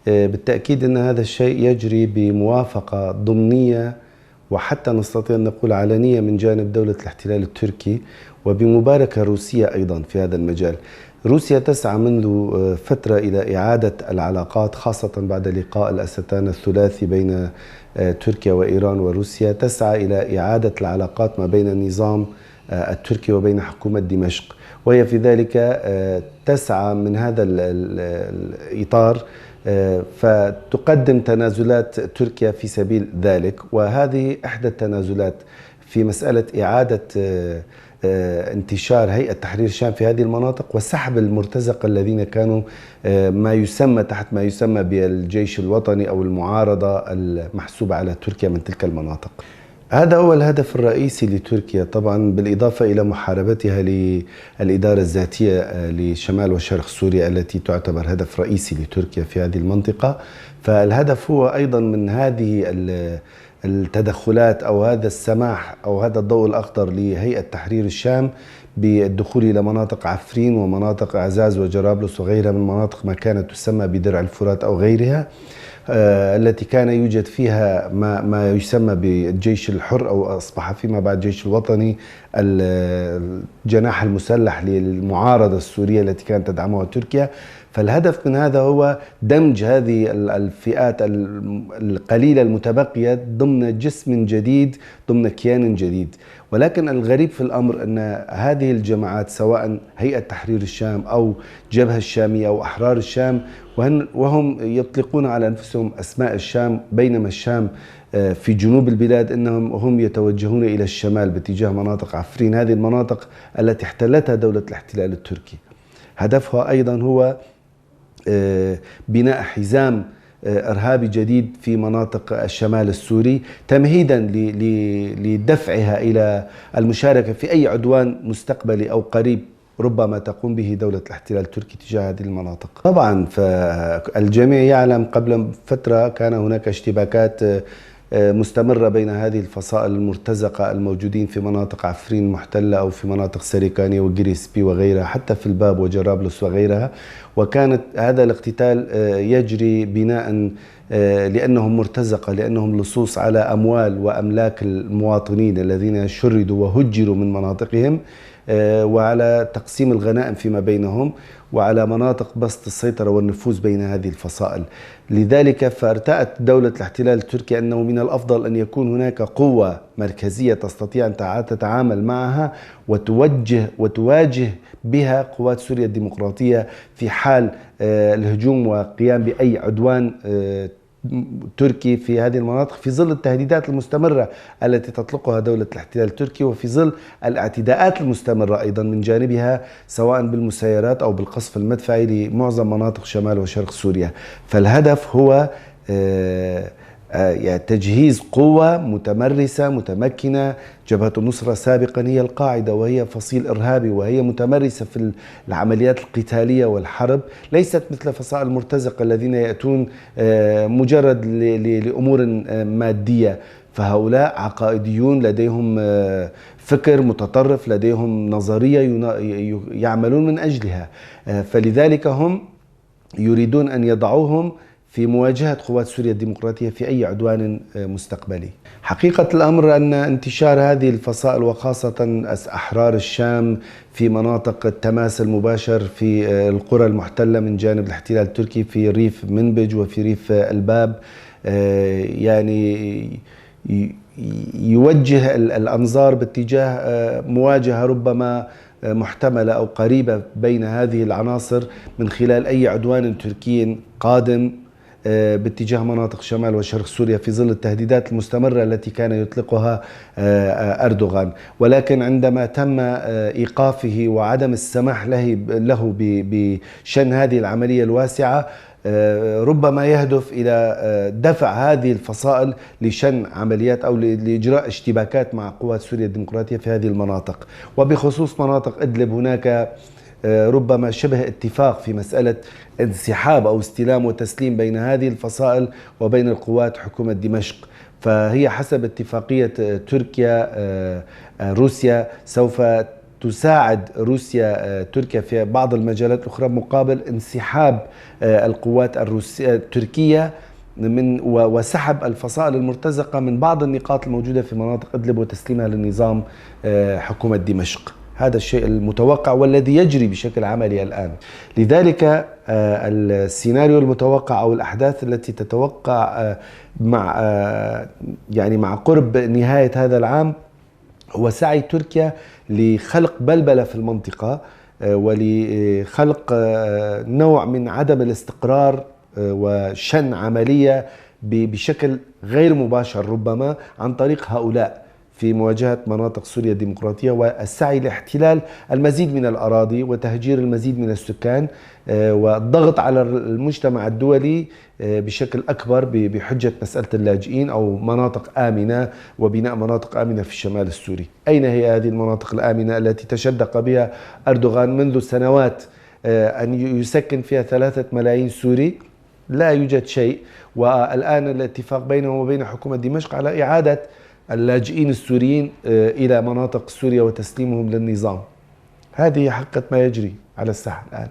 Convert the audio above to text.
بالتأكيد أن هذا الشيء يجري بموافقة ضمنية وحتى نستطيع أن نقول علنية من جانب دولة الاحتلال التركي، وبمباركة روسية أيضا في هذا المجال. روسيا تسعى منذ فترة إلى إعادة العلاقات، خاصة بعد لقاء الأستان الثلاثي بين تركيا وإيران وروسيا. تسعى إلى إعادة العلاقات ما بين النظام التركي وبين حكومة دمشق، وهي في ذلك تسعى من هذا الإطار، فتقدم تنازلات تركيا في سبيل ذلك. وهذه إحدى التنازلات في مسألة إعادة انتشار هيئة تحرير الشام في هذه المناطق، وسحب المرتزقة الذين كانوا تحت ما يسمى بالجيش الوطني أو المعارضة المحسوبة على تركيا من تلك المناطق. هذا هو الهدف الرئيسي لتركيا، طبعا بالإضافة إلى محاربتها للإدارة الذاتية لشمال وشرق سوريا التي تعتبر هدف رئيسي لتركيا في هذه المنطقة. فالهدف هو أيضا من هذه التدخلات أو هذا السماح أو هذا الضوء الأخضر لهيئة تحرير الشام بالدخول إلى مناطق عفرين ومناطق أعزاز وجرابلس وغيرها من مناطق ما كانت تسمى بدرع الفرات أو غيرها، التي كان يوجد فيها ما يسمى بالجيش الحر أو أصبح فيما بعد الجيش الوطني، الجناح المسلح للمعارضة السورية التي كانت تدعمها تركيا. فالهدف من هذا هو دمج هذه الفئات القليلة المتبقية ضمن جسم جديد، ضمن كيان جديد. ولكن الغريب في الأمر أن هذه الجماعات سواء هيئة تحرير الشام أو جبهة الشامية أو أحرار الشام، وهم يطلقون على أنفسهم أسماء الشام، بينما الشام في جنوب البلاد إنهم هم يتوجهون إلى الشمال باتجاه مناطق عفرين، هذه المناطق التي احتلتها دولة الاحتلال التركي. هدفها أيضا هو بناء حزام إرهابي جديد في مناطق الشمال السوري، تمهيدا لدفعها إلى المشاركة في أي عدوان مستقبلي أو قريب ربما تقوم به دولة الاحتلال التركي تجاه هذه المناطق. طبعا فالجميع يعلم قبل فترة كان هناك اشتباكات مستمرة بين هذه الفصائل المرتزقة الموجودين في مناطق عفرين المحتلة أو في مناطق سريكانية وجريسبي وغيرها، حتى في الباب وجرابلس وغيرها. وكانت هذا الاقتتال يجري بناء لأنهم مرتزقة، لأنهم لصوص على أموال وأملاك المواطنين الذين شردوا وهجروا من مناطقهم، وعلى تقسيم الغنائم فيما بينهم، وعلى مناطق بسط السيطرة والنفوذ بين هذه الفصائل. لذلك فارتأت دولة الاحتلال التركي أنه من الأفضل أن يكون هناك قوة مركزية تستطيع أن تتعامل معها وتواجه بها قوات سوريا الديمقراطية في حال الهجوم وقيام بأي عدوان تركي في هذه المناطق، في ظل التهديدات المستمرة التي تطلقها دولة الاحتلال التركي، وفي ظل الاعتداءات المستمرة أيضا من جانبها سواء بالمسيرات أو بالقصف المدفعي لمعظم مناطق شمال وشرق سوريا. فالهدف هو تجهيز قوة متمرسة متمكنة. جبهة النصرة سابقا هي القاعدة، وهي فصيل إرهابي، وهي متمرسة في العمليات القتالية والحرب، ليست مثل فصائل المرتزقة الذين يأتون مجرد لأمور مادية. فهؤلاء عقائديون، لديهم فكر متطرف، لديهم نظرية يعملون من أجلها، فلذلك هم يريدون أن يضعوهم في مواجهة قوات سوريا الديمقراطية في أي عدوان مستقبلي. حقيقة الأمر أن انتشار هذه الفصائل وخاصة أحرار الشام في مناطق التماس المباشر في القرى المحتلة من جانب الاحتلال التركي في ريف منبج وفي ريف الباب، يعني يوجه الأنظار باتجاه مواجهة ربما محتملة أو قريبة بين هذه العناصر من خلال أي عدوان تركي قادم باتجاه مناطق شمال وشرق سوريا في ظل التهديدات المستمرة التي كان يطلقها أردوغان. ولكن عندما تم إيقافه وعدم السماح له بشن هذه العملية الواسعة، ربما يهدف إلى دفع هذه الفصائل لشن عمليات أو لإجراء اشتباكات مع قوات سوريا الديمقراطية في هذه المناطق. وبخصوص مناطق إدلب هناك ربما شبه اتفاق في مسألة انسحاب أو استلام وتسليم بين هذه الفصائل وبين القوات حكومة دمشق. فهي حسب اتفاقية تركيا روسيا سوف تساعد روسيا تركيا في بعض المجالات الأخرى مقابل انسحاب القوات التركية وسحب الفصائل المرتزقة من بعض النقاط الموجودة في مناطق إدلب وتسليمها للنظام حكومة دمشق. هذا الشيء المتوقع والذي يجري بشكل عملي الآن. لذلك السيناريو المتوقع أو الأحداث التي تتوقع مع قرب نهاية هذا العام هو سعي تركيا لخلق بلبلة في المنطقة ولخلق نوع من عدم الاستقرار وشن عملية بشكل غير مباشر ربما عن طريق هؤلاء في مواجهة مناطق سوريا الديمقراطية، والسعي لاحتلال المزيد من الأراضي وتهجير المزيد من السكان والضغط على المجتمع الدولي بشكل أكبر بحجة مسألة اللاجئين أو مناطق آمنة وبناء مناطق آمنة في الشمال السوري. أين هي هذه المناطق الآمنة التي تشدق بها أردوغان منذ سنوات أن يسكن فيها 3 ملايين سوري؟ لا يوجد شيء. والآن الاتفاق بينه وبين حكومة دمشق على إعادة اللاجئين السوريين إلى مناطق سوريا وتسليمهم للنظام. هذه حقيقة ما يجري على الساحة الآن.